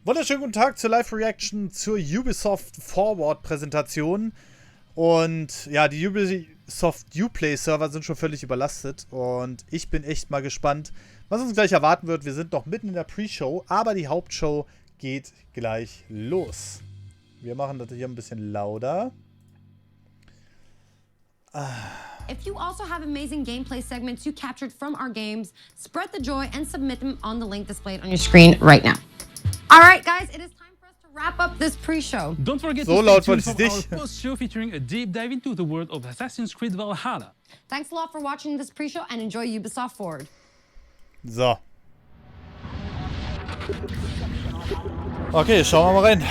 Wunderschönen guten Tag zur Live-Reaction zur Ubisoft Forward Präsentation. Und ja, die Ubisoft Uplay-Server sind schon völlig überlastet. Und ich bin echt mal gespannt, was uns gleich erwarten wird. Wir sind noch mitten in der Pre-Show, aber die Hauptshow geht gleich los. Wir machen das hier ein bisschen lauter. If you also have amazing gameplay segments you captured from our games, spread the joy and submit them on the link displayed on your screen right now. All right, guys, it is time for us to wrap up this pre-show. Don't forget So to stay tuned laut for our post-show featuring a deep dive into the world of Assassin's Creed Valhalla. Thanks a lot for watching this pre-show and enjoy Ubisoft Forward. So. Okay, schauen wir mal rein.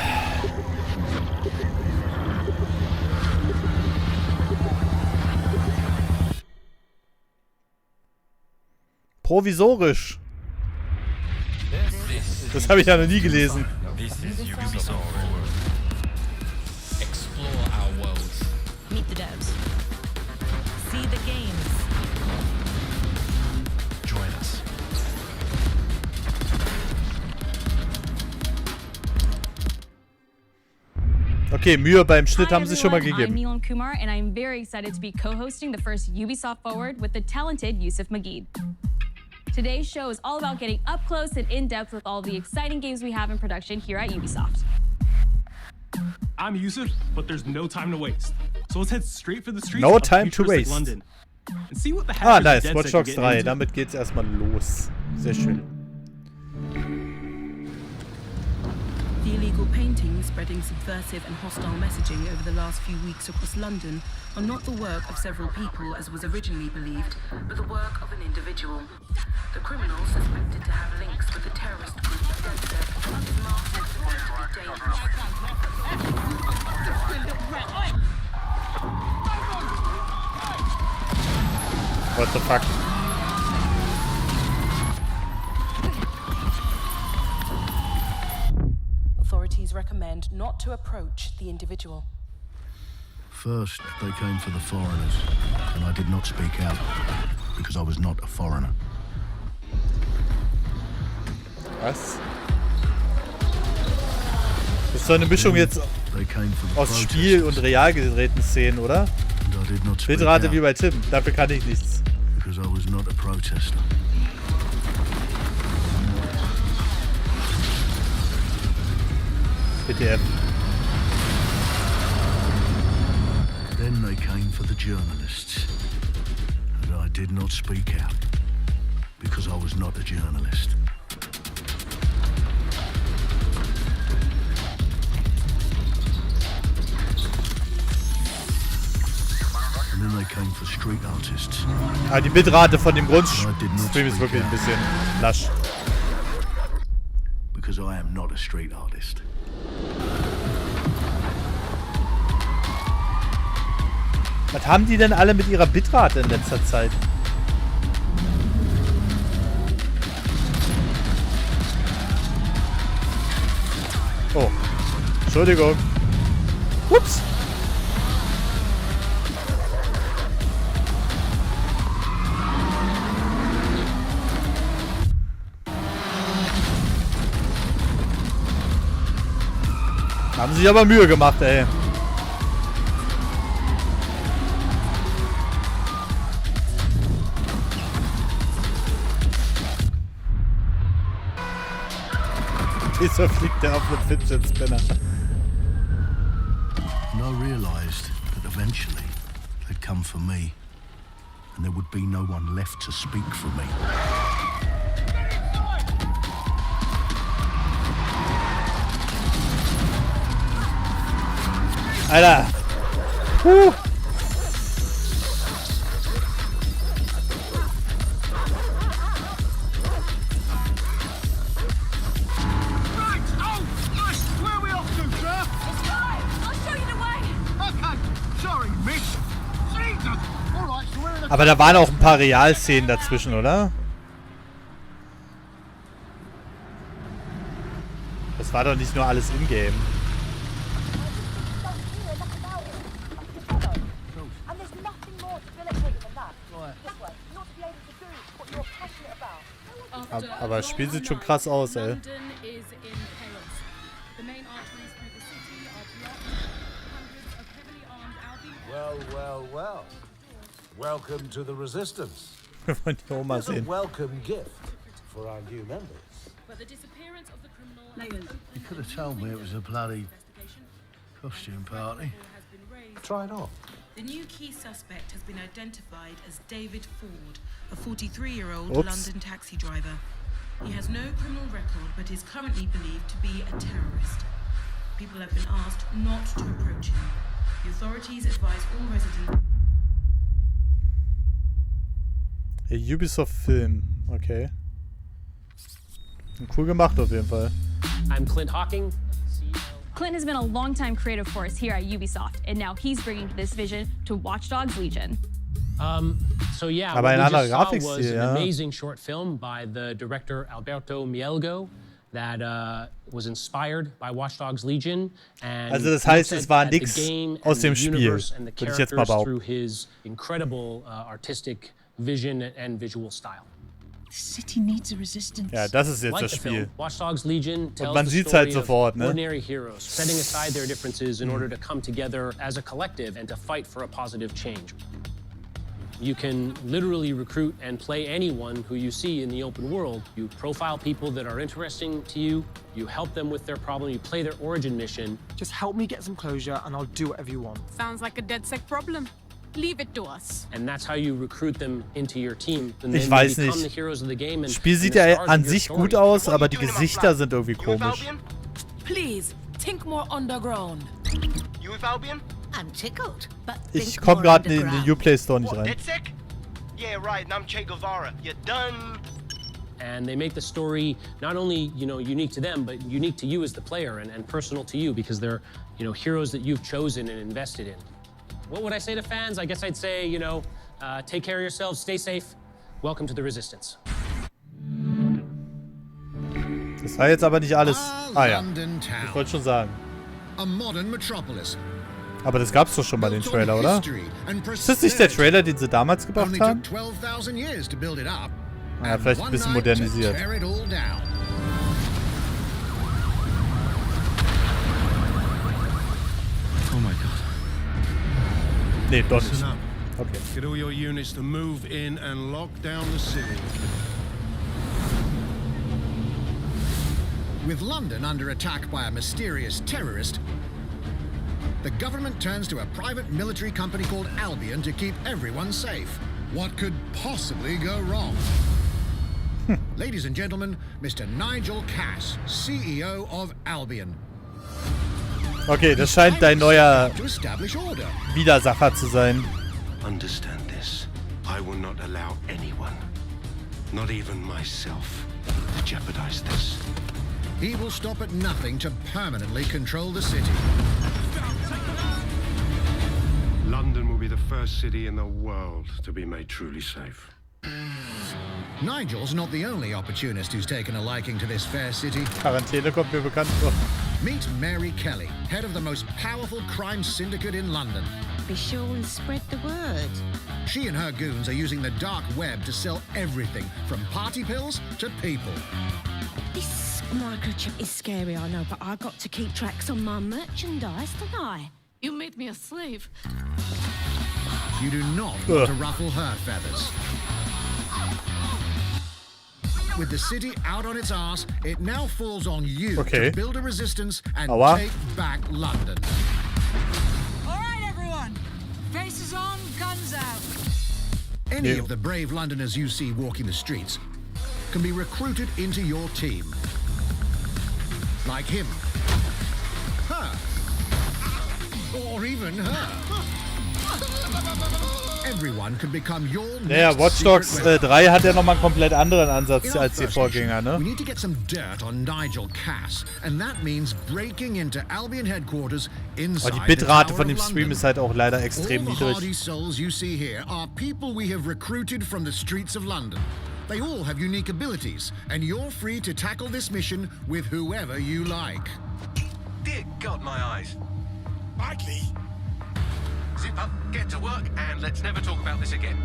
Provisorisch. Das habe ich ja noch nie gelesen. This is UBISOFT FORWARD. Explore our worlds. Meet the devs. See the games. Join us. Okay, Mühe beim Schnitt haben sie schon mal I'm gegeben. Neelam Kumar, and I'm very excited to be co-hosting the first Ubisoft Forward with the talented Yusuf Mageed. Today's show is all about getting up close and in-depth with all the exciting games we have in production here at Ubisoft. I'm Yusuf, but there's no time to waste. So let's head straight for the streets No of time to futuristic waste. London. And see what the Ah, hackers and nice. dead Watch set can Dogs get 3. into. Damit geht's erstmal los. Sehr schön. The illegal paintings spreading subversive and hostile messaging over the last few weeks across London are not the work of several people as was originally believed, but the work of an individual. The criminal suspected to have links with the terrorist group DedSec is marked as known to be dangerous. What the fuck? Authorities recommend not to approach the individual. First, they came for the foreigners, and I did not speak out, because I was not a foreigner. Was? Das ist so eine Mischung jetzt They came for the aus Spiel und real gedrehten Szenen, oder? and I did not speak Bildrate out, wie bei Tim. Dafür kann ich nichts. because I was not a protester. BTF. Then they came for the journalists, and I did not speak out, because I was not a journalist. And then they came for street artists. Aber die Bitrate von dem Grundstream ist wirklich ein bisschen lasch. Because I am not a street artist. Was haben die denn alle mit ihrer Bitrate in letzter Zeit? Oh. Entschuldigung. Ups. Haben sich aber Mühe gemacht, ey. Wieso fliegt der auf einem Fidget Spinner? And I realised that eventually they'd come for me, and there would be no one left to speak for me. Alter! Aber da waren auch ein paar Realszenen dazwischen, oder? Das war doch nicht nur alles in-game. Aber das Spiel sieht schon krass aus, ey. London is in chaos. The main arteries through the city are blocked. Hundreds of heavily armed Albion... Well. Welcome to the Resistance. Von die Oma It's a sehen. welcome gift for our new members. But the disappearance of the criminal... You could have told me it was a bloody costume party. Try it on. The new key suspect has been identified as David Ford, a 43-year-old Oops. London taxi driver. He has no criminal record, but is currently believed to be a terrorist. People have been asked not to approach him. The authorities advise all residents... Ubisoft-Film. Okay. Cool gemacht auf jeden Fall. I'm Clint Hawking. Clint has been a longtime creative force here at Ubisoft, and now he's bringing this vision to Watch Dogs Legion. So yeah, Aber what ein we anderer just saw Grafikstil, was an ja. amazing short film by the director Alberto Mielgo that was inspired by Watch Dogs Legion. And Also das heißt, es war at the nix game aus and dem the Spiel, universe and the würde ich jetzt mal characters behaupten. through his incredible artistic vision and visual style. The city needs a resistance. Ja, das ist jetzt Like das the Spiel. film, Watch Dogs Legion tells man the sieht's story halt sofort, of ne? ordinary heroes setting aside their differences in order to come together as a collective and to fight for a positive change. You can literally recruit and play anyone who you see in the open world. You profile people that are interesting to you, you help them with their problem, you play their origin mission. Just help me get some closure and I'll do whatever you want. Sounds like a DedSec problem. Leave it to us. And that's how you recruit them into your team. And Ich then weiß they become nicht. the heroes of the game and, Spiel sieht and the ja stars an of your sich story. gut aus, aber die Gesichter sind irgendwie komisch. Please, think more underground. You with Albion? I'm tickled, but Ich komme gerade in den Uplay Store nicht rein. DedSec? Yeah, right, and I'm Che Guevara. You're done. And they make the story not only, unique to them, but unique to you as the player and personal to you because they're, heroes that you've chosen and invested in. What would I say to fans? I guess I'd say, take care of yourselves, stay safe. Welcome to the Resistance. Das war jetzt aber nicht alles. Ah ja, London ich town, wollte schon sagen. a modern metropolis. Aber das gab's doch schon bei den built on Trailer, oder? history and Ist das nicht der prosperity. Trailer, den sie damals gebracht Only haben? took 12,000 years to build it up. Ja, and vielleicht ein one bisschen night to modernisiert. tear it all down. Oh my god. Nee, doch nicht. Listen up. Okay. Get all your units to move in and lock down the city. With London under attack by a mysterious terrorist, the government turns to a private military company called Albion to keep everyone safe. What could possibly go wrong? Ladies and gentlemen, Mr. Nigel Cass, CEO of Albion. Okay, das scheint dein neuer To establish order. Widersacher zu sein. Understand this. I will not allow anyone, not even myself, to jeopardize this. He will stop at nothing to permanently control the city. London will be the first city in the world to be made truly safe. Nigel's not the only opportunist who's taken a liking to this fair city. Quarantäne kommt mir bekannt vor. Meet Mary Kelly, head of the most powerful crime syndicate in London. Be sure and spread the word. She and her goons are using the dark web to sell everything from party pills to people. This microchip is scary, I know, but I got to keep tracks on my merchandise, don't I? You made me a slave. You do not want to ruffle her feathers. With the city out on its arse, it now falls on you Okay. to build a resistance and Aua. take back London. All right, everyone. Faces on, guns out. Any Yeah. of the brave Londoners you see walking the streets can be recruited into your team. Like him. Her. Or even her. Everyone can become your Naja, next Watch Dogs secret weapon. 3 hat ja nochmal einen komplett anderen Ansatz In our als die first Vorgänger, mission, we ne? need to get some dirt on Nigel Cass, and that means breaking into Albion headquarters Aber inside die the Bitrate Tower von dem of Stream London. ist halt auch leider extrem All the hardy niedrig. souls you see here are people we have recruited from the streets of London. They all have unique abilities, and you're free to tackle this mission with whoever you like. Dear God, my eyes. Badly? Zip up, get to work, and let's never talk about this again.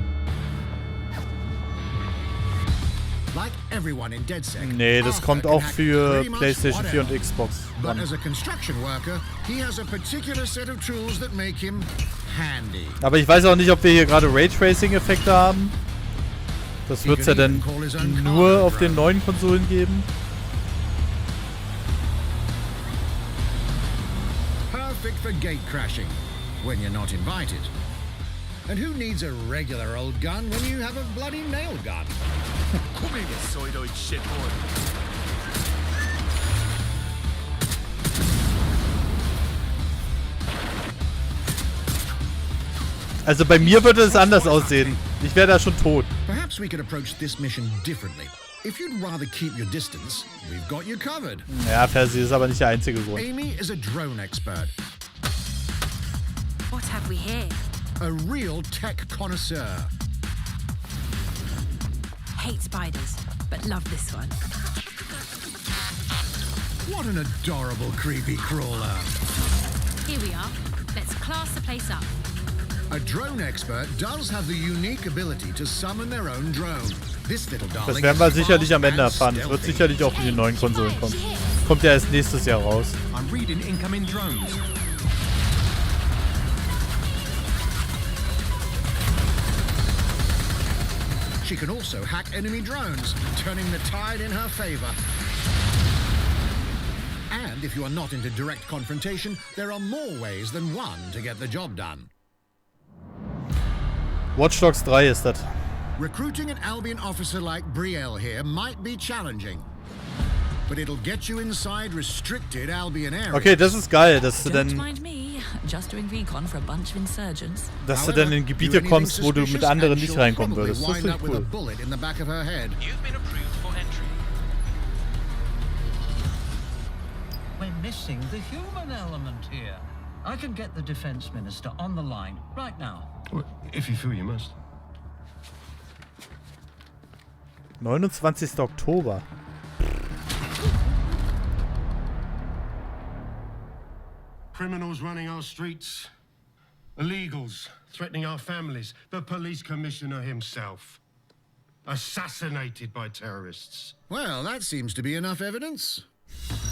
Like everyone in DedSec, Nee, das kommt auch für PlayStation 4 und Xbox. But as a construction worker, he has a particular set of tools that make him handy. Aber ich weiß auch nicht, ob wir hier gerade Raytracing-Effekte haben. Das wird es ja dann nur auf den neuen Konsolen geben. Perfect for gate crashing, when you're not invited. And who needs a regular old gun when you have a bloody nail gun? Come here, you side-eyed shithole. Also bei mir würde es anders aussehen. Ich wäre da schon tot. Perhaps we could approach this mission differently. If you'd rather keep your distance, we've got you covered. Ja, Percy ist aber nicht der einzige Grund. Amy is a drone expert. What have we here? A real tech connoisseur. Hate spiders, but love this one. What an adorable creepy crawler. Here we are. Let's class the place up. A drone expert does have the unique ability to summon their own drone. This little darling. Das werden wir sicherlich am Ende erfahren. Es wird sicherlich auch für die neuen Konsolen kommen. Kommt ja erst nächstes Jahr raus. I'm reading incoming drones. She can also hack enemy drones, turning the tide in her favor. And if you are not into direct confrontation, there are more ways than one to get the job done. Watch Dogs 3 ist das. Recruiting an Albion officer like Brielle here might be challenging, but it'll get you inside restricted Albion areas. Okay, das ist geil, dass du dann in Gebiete kommst, wo du mit anderen nicht reinkommen würdest. Das finde ich cool. We're missing the human element here. I can get the defense minister on the line right now. Well, if you feel you must. 29. Oktober. Criminals running our streets. Illegals threatening our families. The police commissioner himself. Assassinated by terrorists. Well, that seems to be enough evidence.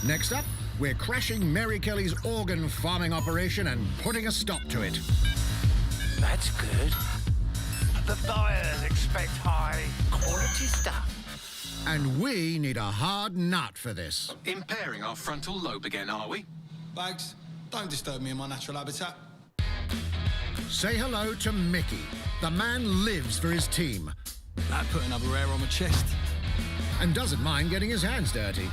Next up, we're crashing Mary Kelly's organ farming operation and putting a stop to it. That's good. The buyers expect high quality stuff. And we need a hard nut for this. Impairing our frontal lobe again, are we? Bags, don't disturb me in my natural habitat. Say hello to Mickey. The man lives for his team. That put another hair on my chest. And doesn't mind getting his hands dirty.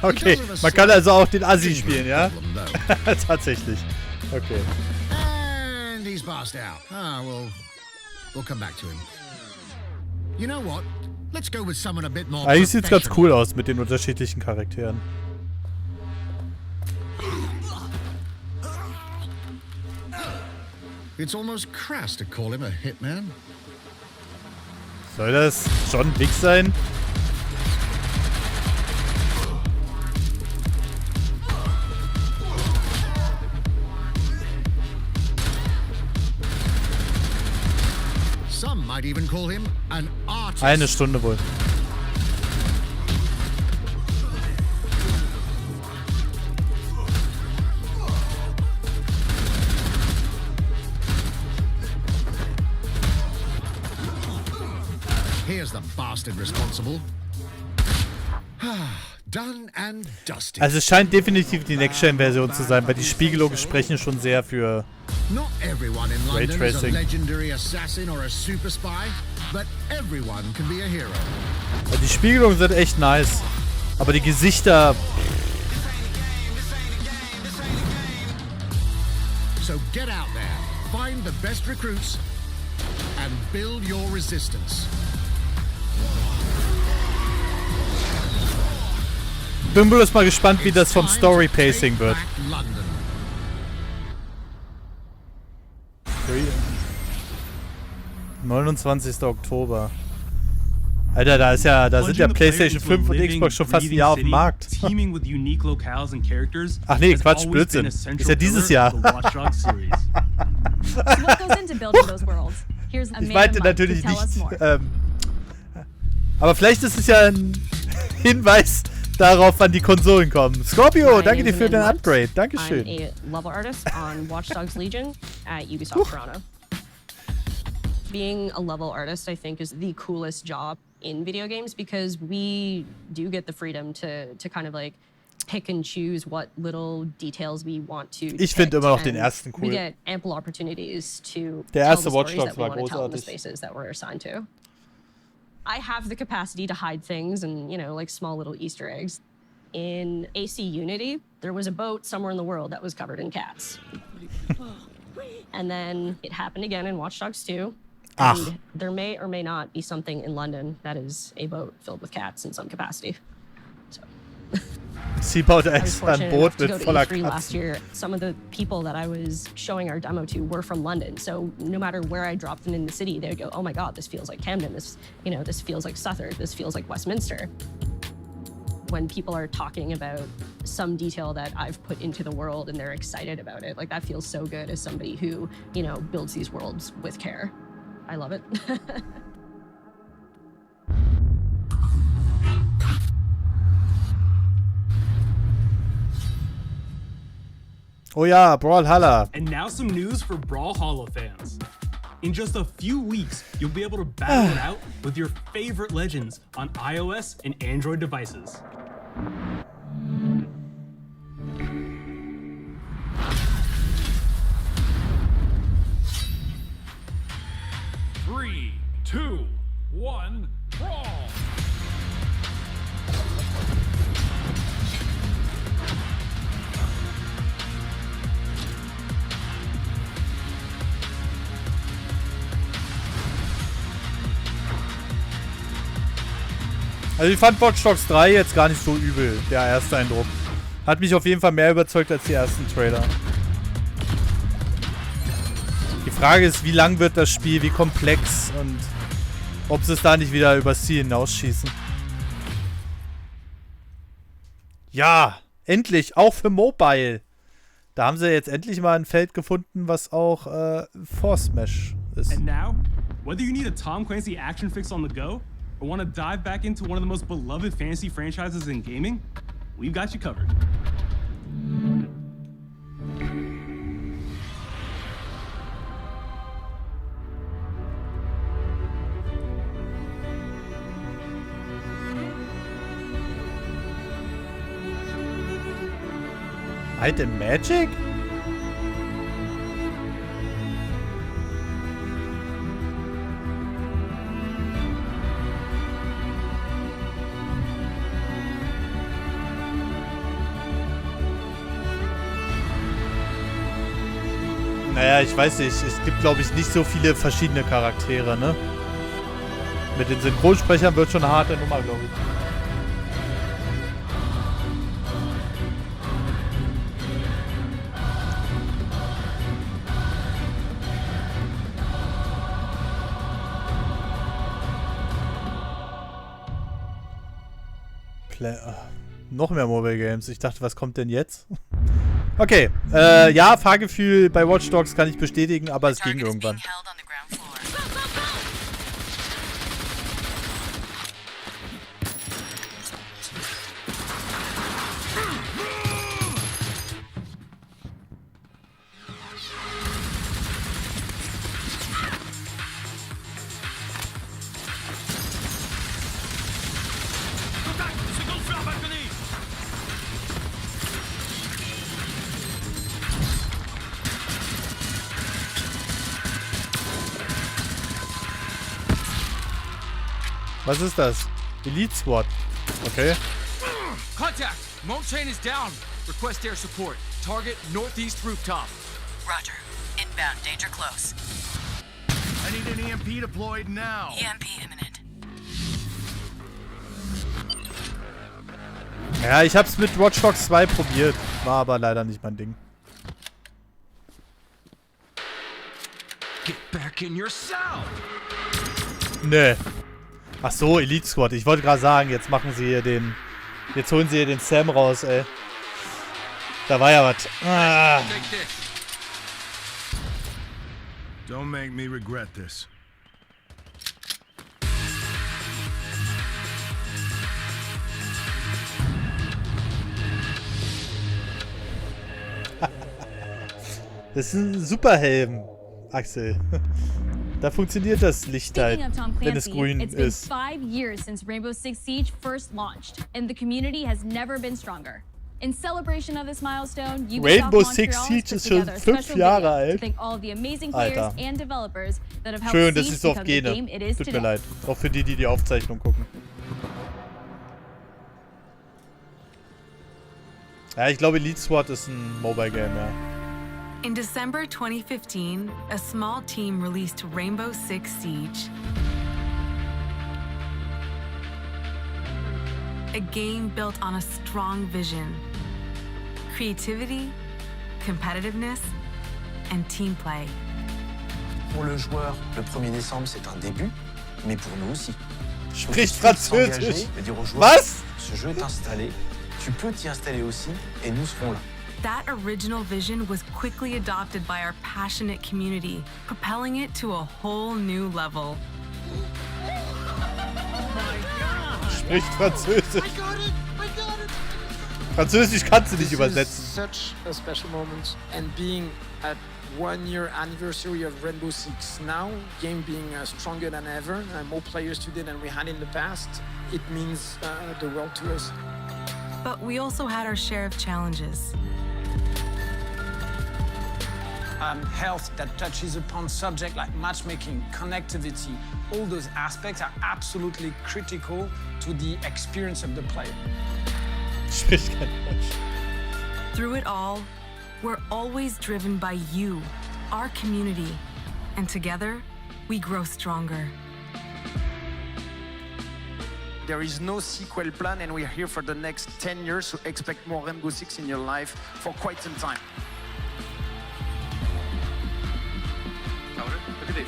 Okay, man kann also auch den Assi spielen, ja? Tatsächlich. Okay. And he's passed out. We'll come back to him. You know what? Let's go with someone a bit more. Eigentlich sieht's ganz cool aus mit den unterschiedlichen Charakteren. It's almost crass to call him a hitman. Soll das John Wick sein? Some might even call him an artist. Eine Stunde wohl. Here's the bastard responsible. Done and dusted. Also es scheint definitiv die Next-Gen-Version zu sein, weil die Spiegelungen sprechen schon sehr für Not everyone in London is a Raytracing. legendary assassin or a super spy, but everyone can be a hero. Die Spiegelungen sind echt nice. Aber die Gesichter... So get out there, find the best recruits, and build your resistance. Bin bloß mal gespannt, wie das vom Story-Pacing wird. 29. Oktober. Alter, da sind ja PlayStation 5 und Xbox schon fast ein Jahr auf dem Markt. Ach nee, Quatsch, Blödsinn. Ist ja dieses Jahr. Ich meinte natürlich nicht. Aber vielleicht ist es ja ein Hinweis darauf, wann die Konsolen kommen. Scorpio, danke dir für den Upgrade. Dankeschön. I'm a level artist on Watch Dogs Legion at Ubisoft Toronto. Being a level artist, I think, is the coolest job in video games because we do get the freedom to kind of like pick and choose what little details we want to. Ich finde immer noch den ersten cool. We get ample opportunities to Der erste tell the Watch stories Dogs that we war want to tell in the großartig. spaces that we're assigned to. I have the capacity to hide things and, you know, like small little Easter eggs. In AC Unity, there was a boat somewhere in the world that was covered in cats. And then it happened again in Watch Dogs 2. And there may or may not be something in London that is a boat filled with cats in some capacity. Sie baut extra ein Boot mit voller Katzen. Last Katzen. year, some of the people that I was showing our demo to were from London. So no matter where I dropped them in the city, they would go, "Oh my God, this feels like Camden. This, you know, this feels like Southwark. This feels like Westminster." When people are talking about some detail that I've put into the world and they're excited about it, like that feels so good as somebody who, you know, builds these worlds with care. I love it. Oh ja, Brawlhalla. And now some news for Brawlhalla fans. In just a few weeks, you'll be able to battle it out with your favorite legends on iOS and Android devices. Three, two, one, brawl! Also ich fand Watch Dogs 3 jetzt gar nicht so übel, der erste Eindruck. Hat mich auf jeden Fall mehr überzeugt als die ersten Trailer. Die Frage ist, wie lang wird das Spiel, wie komplex und ob sie es da nicht wieder übers Ziel hinausschießen. Ja, endlich, auch für Mobile. Da haben sie jetzt endlich mal ein Feld gefunden, was auch for Smash ist. And now, whether you need a Tom Clancy action fix on the go, or want to dive back into one of the most beloved fantasy franchises in gaming, we've got you covered. Might and Magic? Naja, ich weiß nicht. Es gibt, glaube ich, nicht so viele verschiedene Charaktere, ne? Mit den Synchronsprechern wird schon eine harte Nummer, glaube ich. Noch mehr Mobile Games. Ich dachte, was kommt denn jetzt? Okay, ja, Fahrgefühl bei Watch Dogs kann ich bestätigen, aber es ging irgendwann. Was ist das? Elite SWAT. Okay. Contact! Moat chain is down. Request air support. Target northeast rooftop. Roger. Inbound. Danger close. I need an EMP deployed now. EMP imminent. Ja, ich hab's mit Watch Dogs 2 probiert. War aber leider nicht mein Ding. Get back in your cell. Nee. Ach so, Elite Squad. Ich wollte gerade sagen, jetzt machen sie hier den... Jetzt holen sie hier den Sam raus, ey. Da war ja was. Ah. Don't make me regret this. Das ist ein Superhelm, Axel. Da funktioniert das Licht halt, wenn es grün it's been ist. 5 years since Rainbow Six Siege first launched, and the community has never been stronger. In celebration of this milestone, Ubisoft Rainbow Six Montreal Siege has ist put schon together a 5 special Jahre video alt. to thank all of the amazing players Alter. and developers that have helped Schön, das Siege ist so auf become the Gene. game it is Tut mir today. leid. Auch für die, die die Aufzeichnung gucken. Ja, ich glaube, Elite Squad ist ein Mobile Game, ja. In December 2015, a small team released Rainbow Six Siege. A game built on a strong vision, creativity, competitiveness, and team play. Pour le joueur, le 1er décembre, c'est un début, mais pour nous aussi. Spricht Französisch. Et dire aux joueurs, Was? ce jeu est installé, tu peux t'y installer aussi, et nous serons là. That original vision was quickly adopted by our passionate community, propelling it to a whole new level. Spricht Französisch. Französisch kannst du nicht übersetzen. Such a special moment, and being at 1 year anniversary of Rainbow Six now, game being stronger than ever, more players today than we had in the past, it means the world to us. But we also had our share of challenges. Health that touches upon subjects like matchmaking, connectivity, all those aspects are absolutely critical to the experience of the player. Spricht kein Deutsch. Through it all, we're always driven by you, our community, and together, we grow stronger. There is no sequel plan, and we're here for the next 10 years, so expect more Rainbow Six in your life for quite some time. Look at this.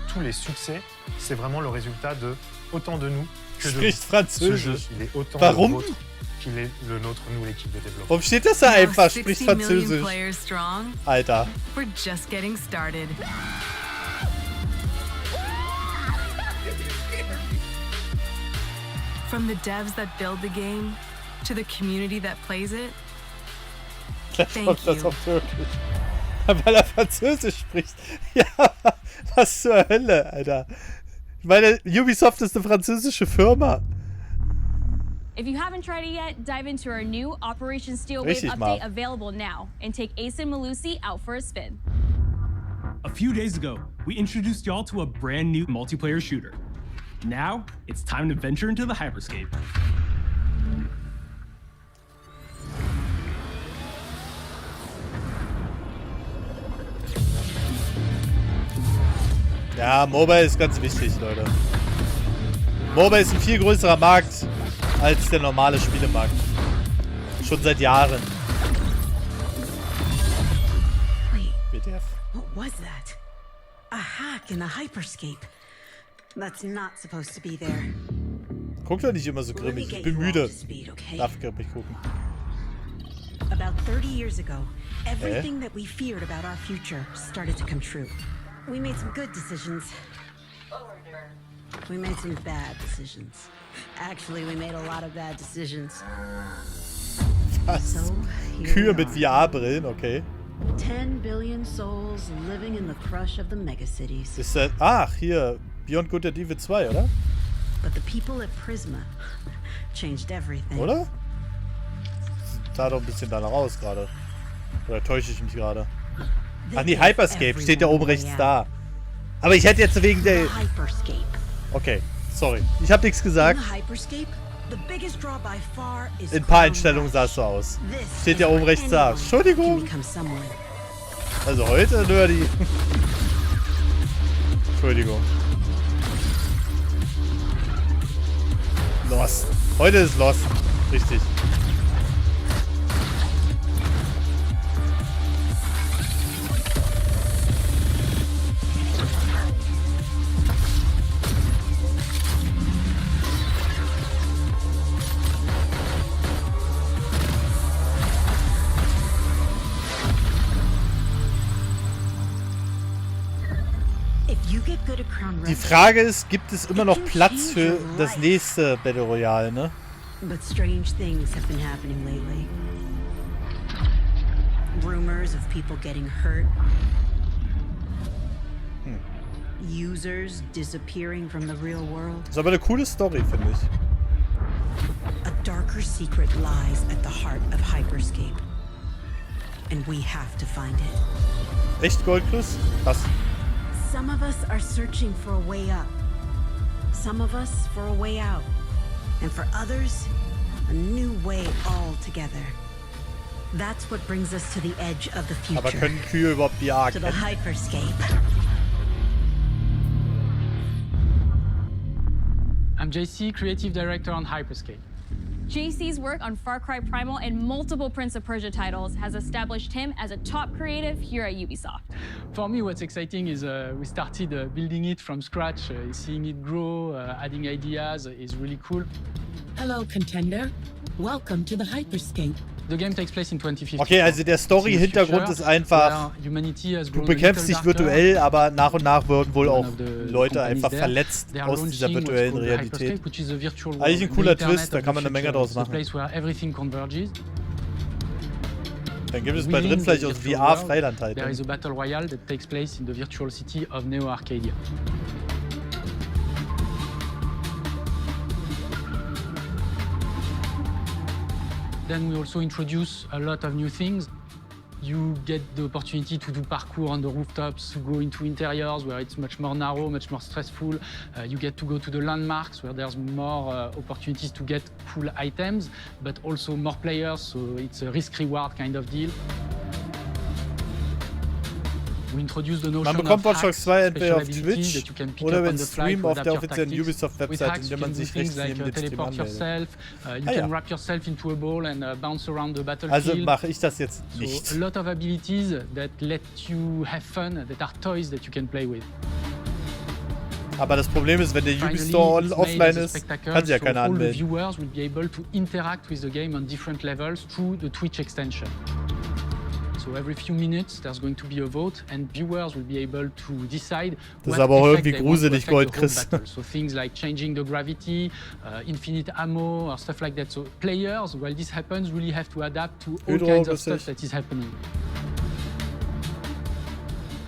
Tous les succès, c'est vraiment le résultat de autant de nous que de Spricht vous. Französisch. Ce jeu, il est autant Warum? le vôtre qu'il est le nôtre, nous, l'équipe de développement. Warum steht das da einfach? Now Spricht 60 million Französisch. players strong. Alter. We're just getting started. From the devs that build the game to the community that plays it, Jetzt thank kommt das you. auf Türkisch. Weil er Französisch spricht. Ja, was zur Hölle, Alter. Ich meine, Ubisoft ist eine französische Firma. If you haven't tried it yet, dive into our new Operation Steel Wave Richtig, update Marv. available now and take Ace and Malusi out for a spin. A few days ago, we introduced y'all to a brand new multiplayer shooter. Now, it's time to venture into the hyperscape. Ja, Mobile ist ganz wichtig, Leute. Mobile ist ein viel größerer Markt als der normale Spielemarkt. Schon seit Jahren. WTF. What was that? A hack in the hyperscape. That's not supposed to be there. Guck doch nicht immer so grimmig. Ich bin müde. Darf grimmig gucken. About 30 years ago, everything that we feared about our future started to come true. We made some good decisions. We made some bad decisions. Actually, we made a lot of bad decisions. Was? So, Kühe mit VR-Brillen, okay. 10 billion souls living in the crush of the megacities. Ist das... Ach, hier. Beyond Good and Evil 2, oder? But the people at Prisma changed everything. Oder? Sah doch ein bisschen danach aus gerade. Oder täusche ich mich gerade? Ach nee, Hyperscape steht ja oben rechts da. Aber ich hätte jetzt wegen der... Okay, sorry. Ich habe nichts gesagt. In ein paar Einstellungen sah es so aus. Steht ja oben rechts da. Entschuldigung. Also heute, Nerdy. Entschuldigung. Lost. Heute ist Lost. Richtig. Die Frage ist, gibt es immer noch Platz für das nächste Battle Royale, ne? But strange things have been happening lately. Rumors of people getting hurt. Users disappearing from the real world. Das ist aber eine coole Story, finde ich. A darker secret lies at the heart of Hyperscape. And we have to find it. Echt Goldklus? Krass. Some of us are searching for a way up. Some of us for a way out. And for others, a new way altogether. That's what brings us to the edge of the future. Aber können Kühe überhaupt VR to the kennen? Hyperscape. I'm JC, Creative Director on Hyperscape. JC's work on Far Cry Primal and multiple Prince of Persia titles has established him as a top creative here at Ubisoft. For me, what's exciting is we started building it from scratch. Seeing it grow, adding ideas is really cool. Hello, contender. Welcome to the Hyperscape. The game takes place in 2050. Okay, also der Story-Hintergrund ist einfach, du bekämpfst dich virtuell, aber nach und nach würden wohl auch Leute einfach verletzt aus dieser virtuellen Realität. Eigentlich ein cooler Twist, da kann man eine Menge draus machen. Dann gibt es bald drin vielleicht aus VR Freiland halt. There is a battle royale that takes place in the virtual city of Neo Arcadia. Then we also introduce a lot of new things. You get the opportunity to do parkour on the rooftops, to go into interiors where it's much more narrow, much more stressful. You get to go to the landmarks where there's more opportunities to get cool items, but also more players, so it's a risk-reward kind of deal. Man bekommt Watch Dogs 2 entweder auf Twitch oder wenn Stream auf der offiziellen Ubisoft-Website, in der man sich rechts neben den Stream anmeldet. Also mache ich das jetzt nicht. Aber das Problem ist, wenn der Ubisoft offline ist, kann sie ja keiner anmelden. So every few minutes there's going to be a vote and viewers will be able to decide. Das ist aber auch irgendwie gruselig, Goldchris. So things like changing the gravity, infinite ammo or stuff like that. So players, while this happens, really have to adapt to all kinds of stuff that is happening.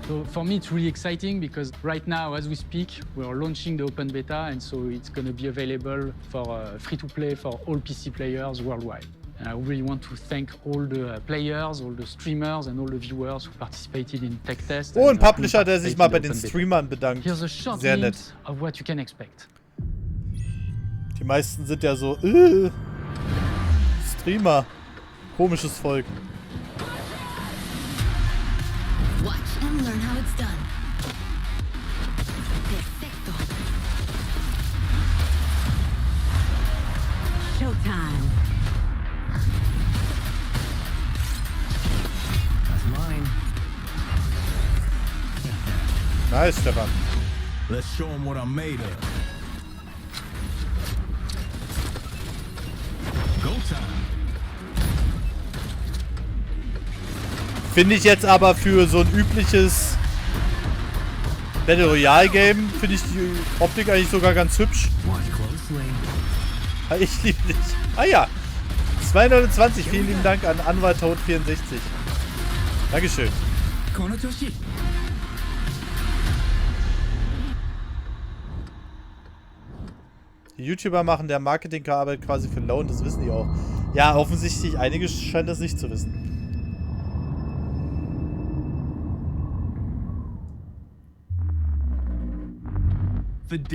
So for me, it's really exciting because right now, as we speak, we're launching the open beta, and so it's going to be available for free-to-play for all PC players worldwide. And I really want to thank all the players, all the streamers and all the viewers who participated in tech test. Oh, ein Publisher, der sich mal bei den Streamern bedankt. Sehr nett. Of what you can expect. Die meisten sind ja so, Streamer. Komisches Volk. Watch and learn how it's done. Perfecto. Showtime. Nice, Stefan. Let's show him what I'm made of. Go time. Finde ich jetzt aber für so ein übliches Battle Royale Game, finde ich die Optik eigentlich sogar ganz hübsch. Ich liebe dich. Ah ja. 229, vielen lieben Dank an Anwalt64. Dankeschön. Die YouTuber machen der Marketingarbeit quasi für lau und das wissen die auch. Ja, offensichtlich, einige scheinen das nicht zu wissen.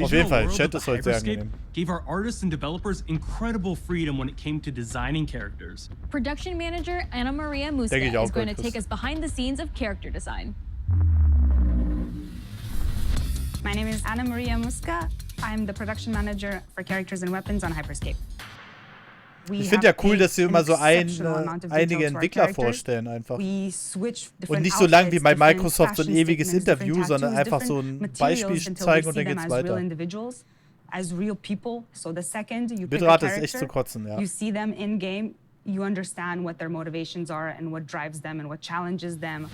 Auf jeden Fall, Chat ist heute sehr angenehm. Gave our artists and developers incredible freedom when it came to designing characters. Production manager Anna Maria Muska is going to take us behind the scenes of character design. My name is Anna Maria Muska. I'm the production manager for characters and weapons on Hyperscape. Ich finde ja cool, dass sie immer so einige Entwickler vorstellen einfach. Und nicht so lang wie bei Microsoft so ein ewiges Interview, sondern einfach so ein Beispiel zeigen und dann geht's weiter. Bitrate ist echt zu kotzen, ja. You see them in game, you understand what their motivations are and what drives them and what challenges them.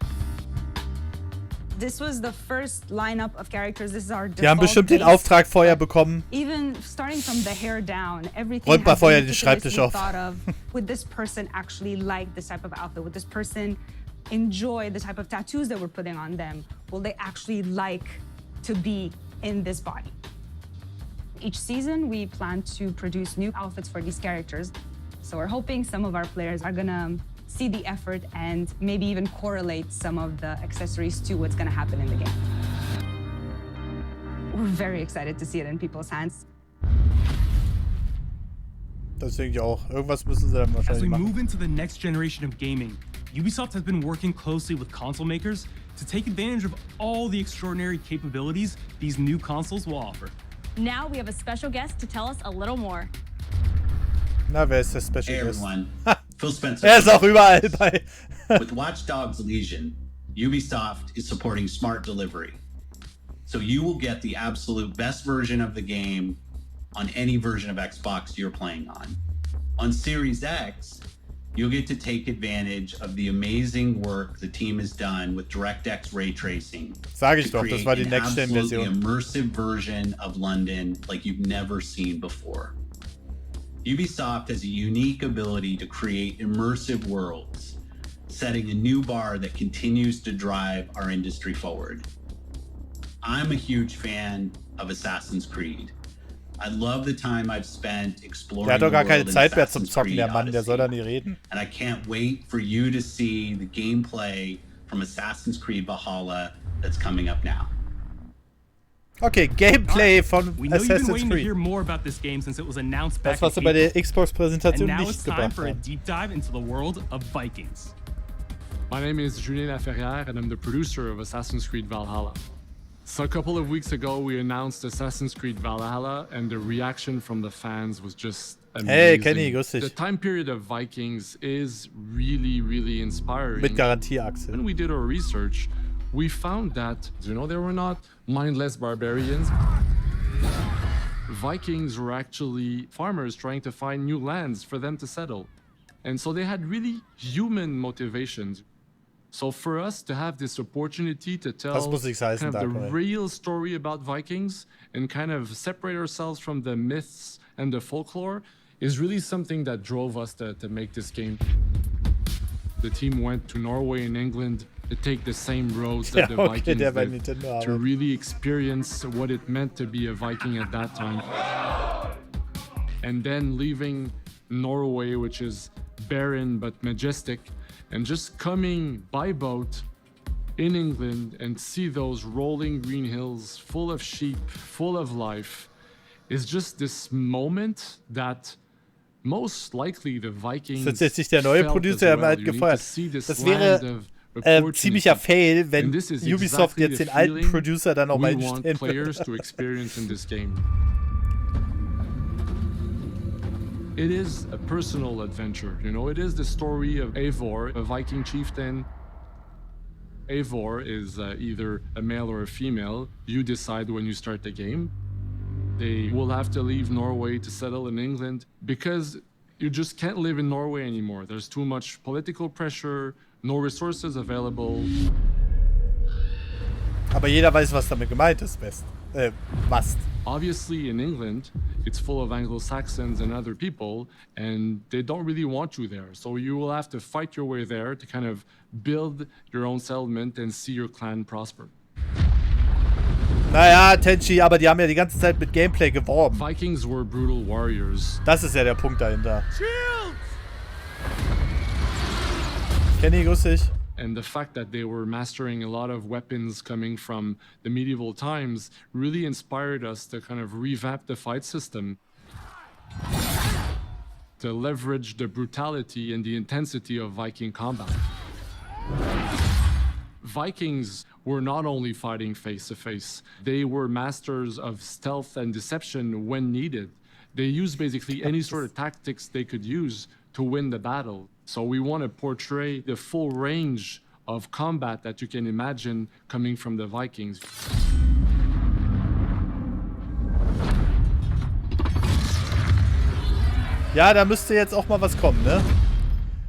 This was the first lineup of characters. This is our Die haben bestimmt den Auftrag vorher bekommen. Even starting from the hair down, everything Räumt mal vorher den Schreibtisch auf. thought of, would this person actually like this type of outfit? Would this person enjoy the type of tattoos that we're putting on them? Will they actually like to be in this body? Each season, we plan to produce new outfits for these characters. So we're hoping some of our players are gonna see the effort and maybe even correlate some of the accessories to what's gonna happen in the game. We're very excited to see it in people's hands. Das denke ich auch. Irgendwas müssen sie dann As wahrscheinlich we machen. move into the next generation of gaming, Ubisoft has been working closely with console makers to take advantage of all the extraordinary capabilities these new consoles will offer. Now we have a special guest to tell us a little more. Na, wer ist der Special Hey Guest? everyone, Phil Spencer. Er ist auch überall bei. With Watch Dogs Legion, Ubisoft is supporting smart delivery. So you will get the absolute best version of the game on any version of Xbox you're playing on. On Series X, you'll get to take advantage of the amazing work the team has done with DirectX ray tracing. Sag ich doch, das war die Next-Gen-Version. An immersive version of London like you've never seen before. Ubisoft has a unique ability to create immersive worlds, setting a new bar that continues to drive our industry forward. I'm a huge fan of Assassin's Creed. I love the time I've spent exploring Der hat doch gar the keine world in Zeit mehr zum Assassin's Zocken, Creed der Mann. Der soll da Odyssey. nicht reden. And I can't wait for you to see the gameplay from Assassin's Creed Valhalla that's coming up now. Okay, Gameplay von We know you've been Assassin's waiting to Creed. hear more about this game since it was announced back Das, was sie in bei der April. Xbox-Präsentation And now nicht it's time gebracht for a haben. deep dive into the world of Vikings. My name is Julien Laferrière, and I'm the producer of Assassin's Creed Valhalla. So a couple of weeks ago, we announced Assassin's Creed Valhalla, and the reaction from the fans was just amazing. Hey, Kenny, grüß dich. The time period of Vikings is really, really inspiring. Mit Garantie, Axel. When we did our research, we found that, they were not mindless barbarians. Vikings were actually farmers trying to find new lands for them to settle. And so they had really human motivations. So for us to have this opportunity to tell Das muss nichts heißen, kind of the Dark Knight. real story about Vikings and kind of separate ourselves from the myths and the folklore is really something that drove us to make this game. The team went to Norway and England to take the same roads that the Vikings der bei did, Nintendo to arbeitet. really experience what it meant to be a Viking at that time. And then leaving Norway, which is barren but majestic, and just coming by boat in England and see those rolling green hills full of sheep, full of life, is just this moment that most likely the Vikings Das ist jetzt nicht der neue felt Producer, as er hat well. halt You need to gefeuert. see this Das land wäre of ziemlicher Fail, wenn And this is Ubisoft exactly jetzt the den alten feeling Producer dann auch we mal want einstellen players würde. to experience in this game. It is a personal adventure, it is the story of Eivor, a Viking chieftain. Eivor is either a male or a female. You decide when you start the game. They will have to leave Norway to settle in England because you just can't live in Norway anymore. There's too much political pressure, no resources available. Aber jeder weiß, was damit gemeint ist, Must. Obviously, in England, it's full of Anglo-Saxons and other people, and they don't really want you there. So you will have to fight your way there to kind of build your own settlement and see your clan prosper. Naja, Tenchi, aber die haben ja die ganze Zeit mit Gameplay geworben. Vikings were brutal warriors. Das ist ja der Punkt dahinter. Kenny, grüß dich. And the fact that they were mastering a lot of weapons coming from the medieval times really inspired us to kind of revamp the fight system, to leverage the brutality and the intensity of Viking combat. Vikings were not only fighting face to face, they were masters of stealth and deception when needed. They used basically any sort of tactics they could use to win the battle. So we want to portray the full range of combat that you can imagine coming from the Vikings. Ja, da müsste jetzt auch mal was kommen, ne?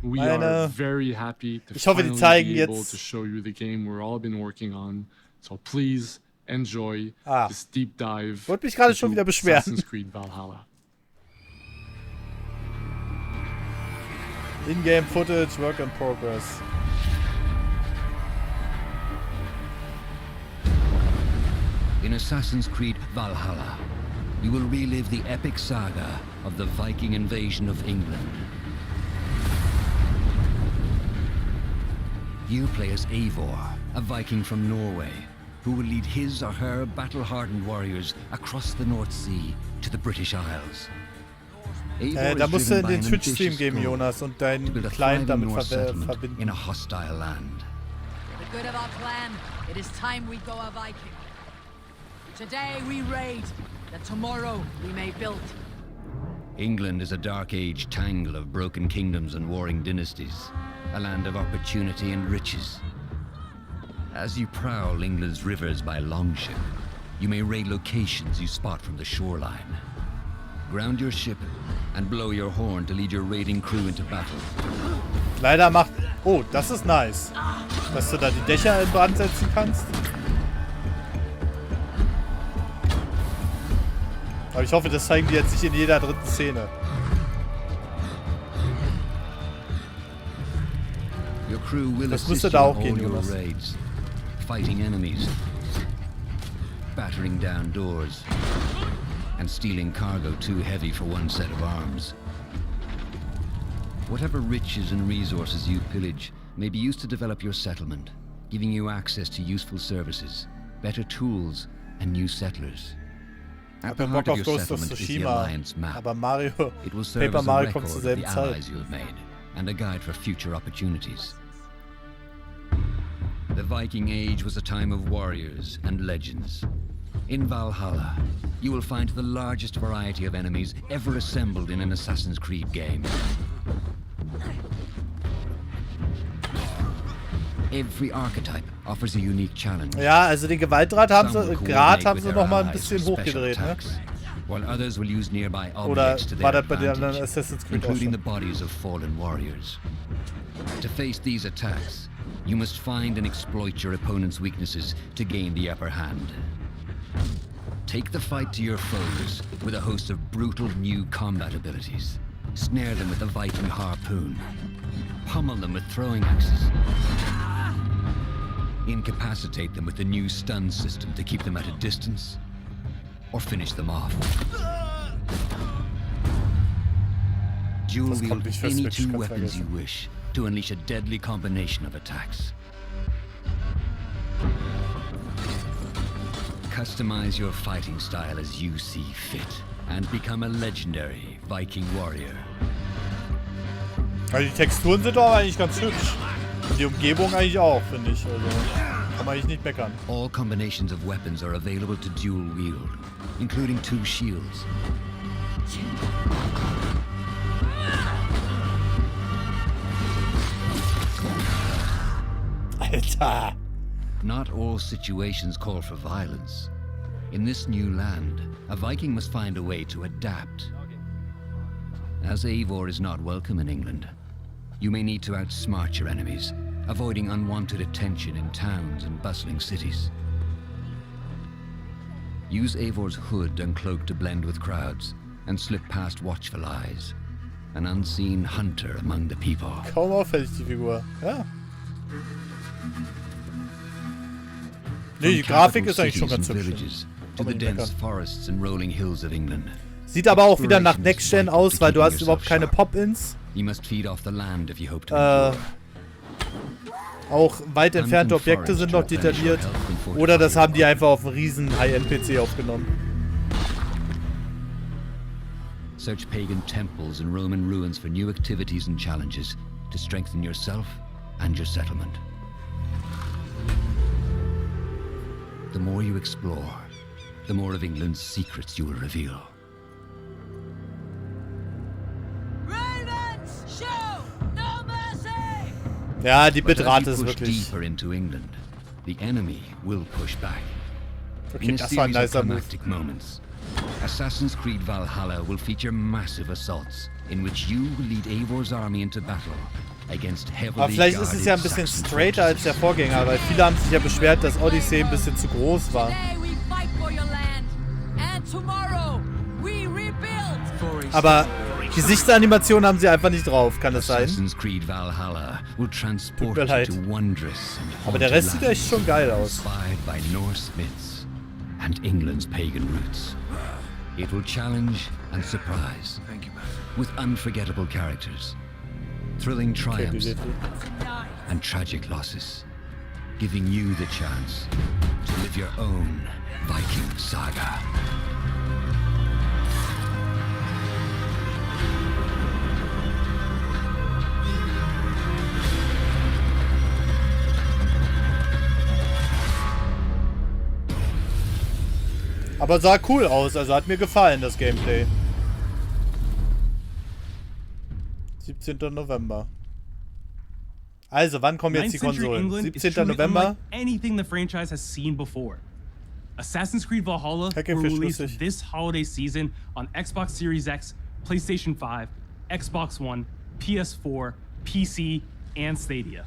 We are very happy to ich hoffe, die finally zeigen be able jetzt to show you the game we've all been working on. So please enjoy this deep dive. Wollte mich gerade schon wieder beschweren. Assassin's Creed Valhalla. In-game footage, work in progress. In Assassin's Creed Valhalla, you will relive the epic saga of the Viking invasion of England. You play as Eivor, a Viking from Norway, who will lead his or her battle-hardened warriors across the North Sea to the British Isles. Da musst du in den Twitch-Stream geben, Jonas, und deinen Client damit verbinden. In a hostile land. For the good of our clan, it is time we go a Viking. Today we raid, that tomorrow we may build. England is a dark age tangle of broken kingdoms and warring dynasties, a land of opportunity and riches. As you prowl England's rivers by longship, you may raid locations you spot from the shoreline. Ground your ship and blow your horn to lead your raiding crew into battle. Leider macht... Oh, das ist nice. Dass du da die Dächer in Brand setzen kannst. Aber ich hoffe, das zeigen die jetzt nicht in jeder dritten Szene. Your crew will Das assist müsste you da auch in gehen, all your Jonas. raids, fighting enemies, battering down doors, and stealing cargo too heavy for one set of arms. Whatever riches and resources you pillage may be used to develop your settlement, giving you access to useful services, better tools, and new settlers. At the heart of your settlement is the Alliance map. Aber Mario, It will serve Paper as a Mario record kommt zur of the selben Zeit. allies you have made, and a guide for future opportunities. The Viking Age was a time of warriors and legends. In Valhalla, you will find the largest variety of enemies ever assembled in an Assassin's Creed game. Every archetype offers a unique challenge. Ja, also den Gewaltgrad haben Some will sie, Grad coordinate haben with sie their noch mal ein allies bisschen for special hochgedreht, ne? attacks, while others will use nearby Oder objects to war their das bei den anderen advantage, Assassin's Creed auch including the schon? bodies of fallen warriors. To face these attacks, you must find and exploit your opponent's weaknesses to gain the upper hand. Take the fight to your foes with a host of brutal new combat abilities. Snare them with the Viking harpoon. Pummel them with throwing axes. Incapacitate them with the new stun system to keep them at a distance, or finish them off. Dual wield any two weapons you wish to unleash a deadly combination of attacks. Customize your fighting style as you see fit, and become a legendary Viking warrior. Also die Texturen sind doch eigentlich ganz hübsch. Und die Umgebung eigentlich auch, finde ich. Also kann man eigentlich nicht meckern. All combinations of weapons are available to dual wield, including 2 shields. Alter! Not all situations call for violence. In this new land, a Viking must find a way to adapt. As Eivor is not welcome in England, you may need to outsmart your enemies, avoiding unwanted attention in towns and bustling cities. Use Eivor's hood and cloak to blend with crowds, and slip past watchful eyes. An unseen hunter among the people. Kaum auffällig, die Figur. Ja. Nee, die Grafik ist eigentlich schon ganz hübsch. To the dense forests and rolling hills of England. Sieht aber auch wieder nach Next Gen aus, weil du hast überhaupt keine Pop-Ins. You must feed off the land if you hope to auch weit entfernte Objekte sind noch detailliert. Oder das haben die einfach auf einem riesen High-End-PC aufgenommen. Search pagan temples and Roman ruins for new activities and challenges to strengthen yourself and your settlement. The more you explore, the more of England's secrets you will reveal. Ja, die But as Bitrate you ist push wirklich... deeper into England, the enemy will push back. Okay, In a das war ein series of nicer Move. climactic moments, Assassin's Creed Valhalla will feature massive assaults in which you will lead Eivor's army into battle against heavily Aber vielleicht ist es ja ein bisschen straighter als der Vorgänger, weil viele haben sich ja beschwert, dass Odyssey ein bisschen zu groß war. Aber Gesichtsanimationen haben sie einfach nicht drauf, kann das sein? Tut mir leid. Aber der Rest sieht echt schon geil aus. And England's pagan roots. It will challenge and surprise with unforgettable characters, thrilling triumphs and tragic losses, giving you the chance to live your own Viking saga. Aber sah cool aus, also hat mir gefallen, das Gameplay. 17. November. Also, wann kommen jetzt die Konsolen? 17. November. Anything the franchise has seen before. Assassin's Creed Valhalla will release this holiday season on Xbox Series X, PlayStation 5, Xbox One, PS4, PC, and Stadia.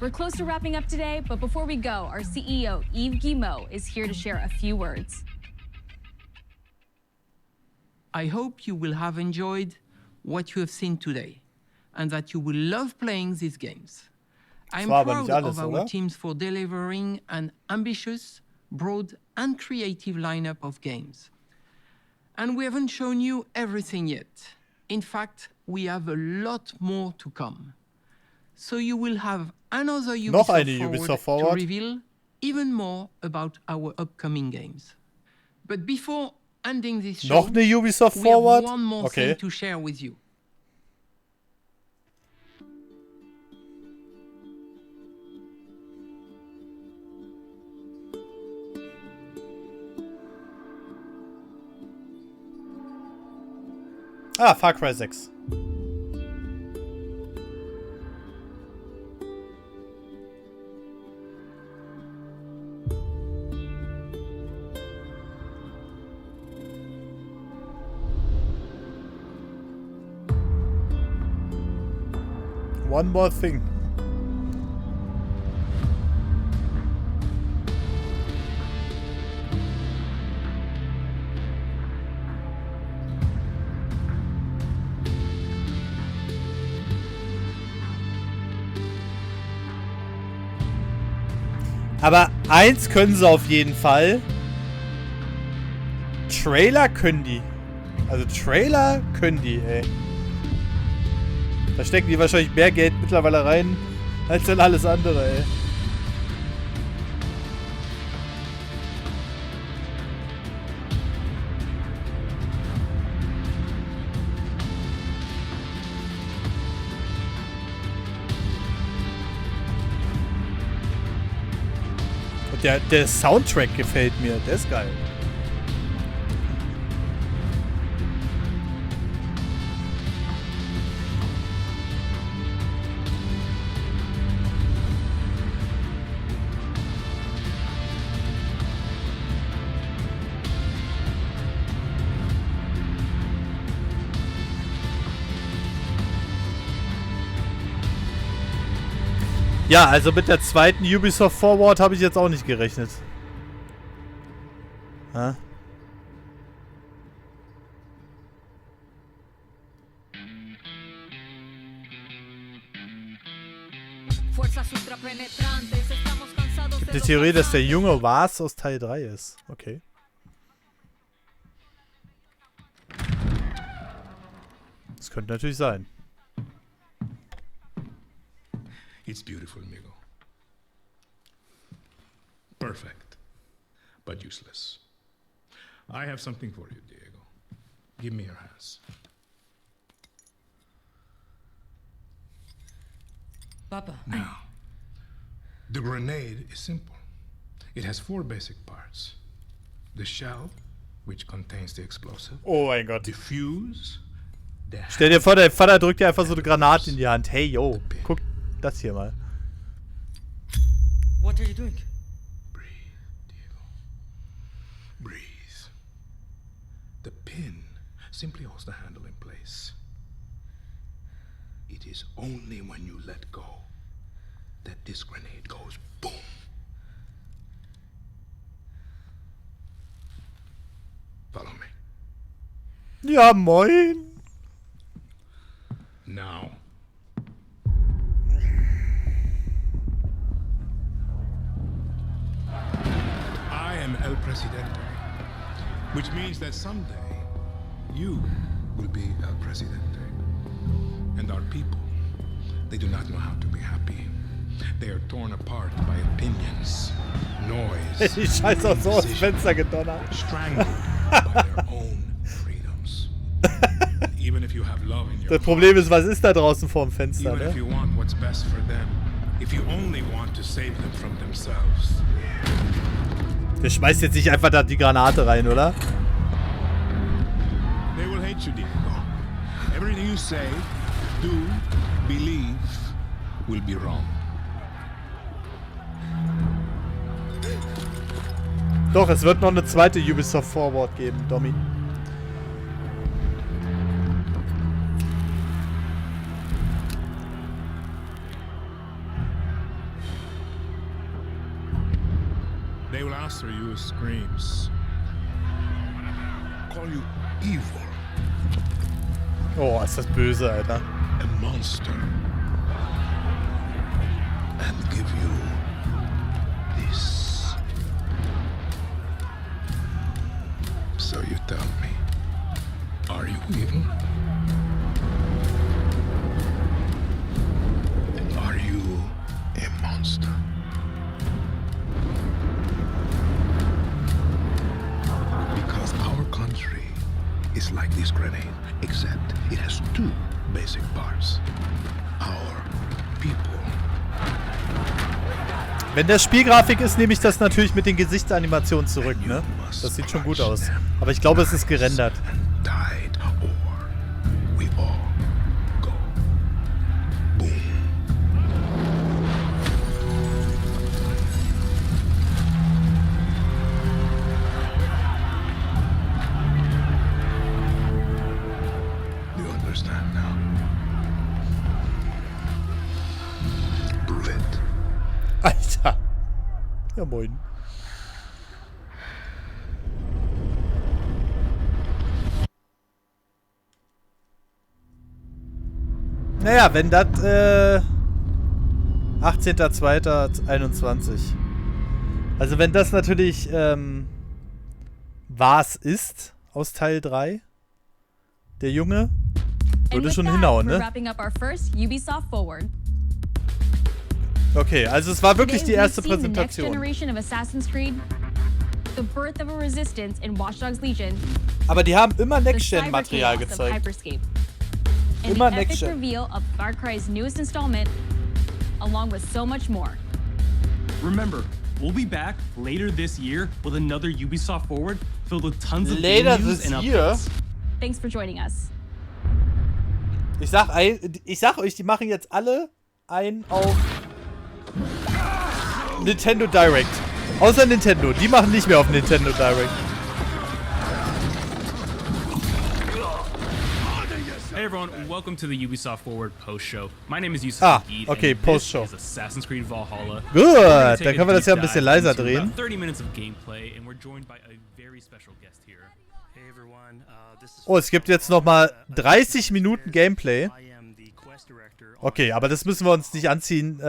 We're close to wrapping up today, but before we go, our CEO, Yves Guillemot, is here to share a few words. I hope you will have enjoyed what you have seen today, and that you will love playing these games. I'm proud of our teams for delivering an ambitious, broad, and creative lineup of games. And we haven't shown you everything yet. In fact, we have a lot more to come. So you will have another Ubisoft Forward to reveal even more about our upcoming games. But before ending this show, noch eine Ubisoft we Forward? have one more thing to share with you. Ah, Far Cry 6. One more thing. Aber eins können sie auf jeden Fall. Trailer können die. Also Trailer können die, ey. Da stecken die wahrscheinlich mehr Geld mittlerweile rein, als in alles andere, ey. Und der Soundtrack gefällt mir, der ist geil. Ja, also mit der zweiten Ubisoft Forward habe ich jetzt auch nicht gerechnet. Ha? Gibt eine Theorie, dass der junge Vars aus Teil 3 ist. Okay. Das könnte natürlich sein. It's beautiful, amigo. Perfect, but useless. I have something for you, Diego. Give me your hands. Papa. Now, the grenade is simple. It has 4 basic parts. The shell, which contains the explosive. Oh mein Gott. The fuse. Stell dir vor, dein Vater drückt dir einfach so eine Granate in die Hand. Hey, yo, guck das hier mal. What are you doing? Breathe, Diego. Breathe. The pin simply holds the handle in place. It is only when you let go that this grenade goes boom. Follow me. Ja, moin. Now. I am El Presidente, which means that someday you will be El Presidente. And our people, they do not know how to be happy. They are torn apart by opinions, noise, Die Scheiße auch so aus dem Fenster gedonnert. strangled by their own freedoms. And even if you have love in your Das Problem ist, was ist da draußen vorm Fenster, even if ne? you want what's best for them, if you only want to save them from themselves. Der schmeißt jetzt nicht einfach da die Granate rein, oder? They will hate you, Diego. Everything you say, do, believe, will be wrong. Doch, es wird noch eine zweite Ubisoft Forward geben, Domi. They will answer you with screams. Call you evil. Oh, ist das böse, Alter. A monster. And give you this. So you tell me, are you evil? Are you a monster? Because our country is like this grenade, except it has two basic parts. Our people. Wenn das Spielgrafik ist, nehme ich das natürlich mit den Gesichtsanimationen zurück, ne? Das sieht schon gut aus. Aber ich glaube, es ist gerendert. Died or we all go. Boom. You understand now? Prove it. Alter. Ja, moin. Naja, wenn das 18.02.21. Also wenn das natürlich was ist aus Teil 3, der Junge, würde schon hinhauen, ne? Okay, also es war wirklich die erste Präsentation. Aber die haben immer Next-Gen-Material gezeigt. Immer Next-Gen. Reveal of Far Cry's newest installment, along with so much more. Remember, we'll be back later this year with another Ubisoft Forward filled with tons of Later news this and year? updates. Thanks for joining us. Ich sag euch, die machen jetzt alle ein auf Nintendo Direct. Außer Nintendo, die machen nicht mehr auf Nintendo Direct. Hey everyone, welcome to the Ubisoft Forward post show. My name is Yusuf McGee, okay, and post this show. is Assassin's Creed Valhalla. Gut, dann können wir das ja ein bisschen leiser drehen. About 30 minutes of gameplay, and we're joined by a very special guest here. Hey everyone, Oh, es gibt jetzt nochmal 30 Minuten Gameplay. Okay, aber das müssen wir uns nicht anziehen.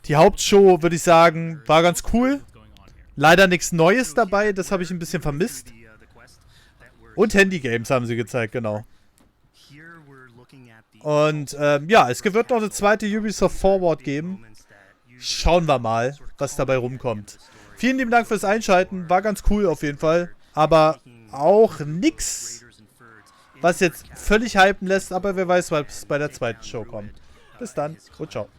Die Hauptshow, würde ich sagen, war ganz cool. Leider nichts Neues dabei, das habe ich ein bisschen vermisst. Und Handygames haben sie gezeigt, genau. Und ja, es wird noch eine zweite Ubisoft Forward geben. Schauen wir mal, was dabei rumkommt. Vielen lieben Dank fürs Einschalten, war ganz cool auf jeden Fall. Aber auch nix, was jetzt völlig hypen lässt, aber wer weiß, was bei der zweiten Show kommt. Bis dann und ciao.